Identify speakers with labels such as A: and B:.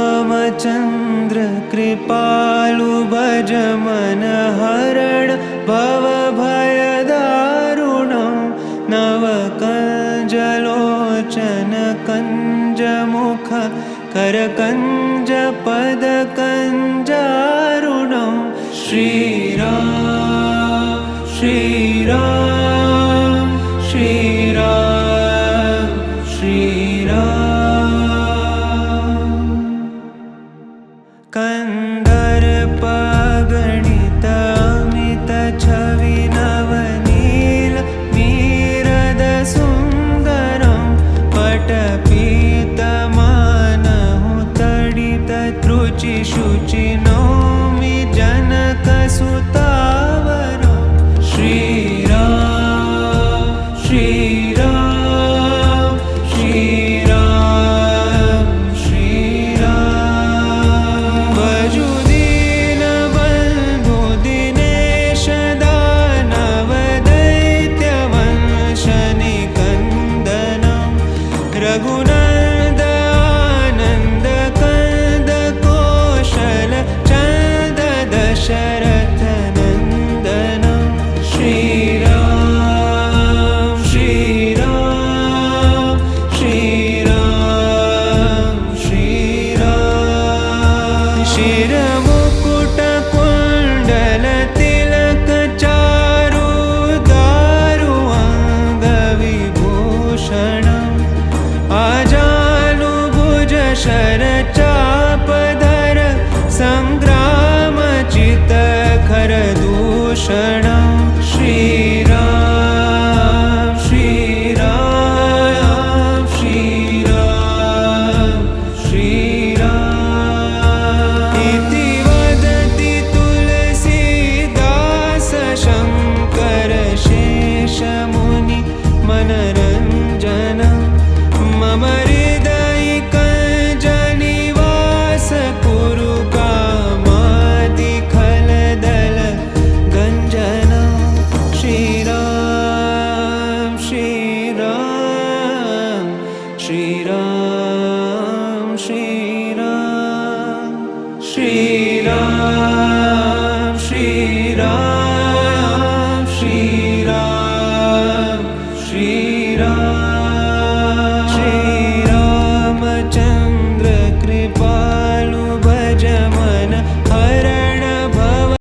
A: श्रीरामचन्द्र कृपालु भज मन हरण भवभयदारुणं नवकञ्जलोचन कञ्जमुख करकञ्ज पदकञ्जारुणं श्रीराम श्रीराम श्रीराम श्रीराम कन्दर्पगणित अमित छवि नवनील मीरद सुन्दरं पटपीतमानहु तडित त्रुचि शुचि नौमि जनकसुतावरं श्रीराम श्रीराम श्रीराम श्रीराम वजुदीनबन्धु दिनेश दानव दैत्यवंशनिकन्दनं रघुनन्द आनन्द कन्द कौशल चन्द दशरथ नन्दनं श्रीराम श्रीराम श्रीराम श्रीराम शिरमुकुट कुण्डल तिलक चारु दारु अङ्गविभूषणम् आजानुभुज शरचापधर सङ्ग्रामचित्तखरदूषणम्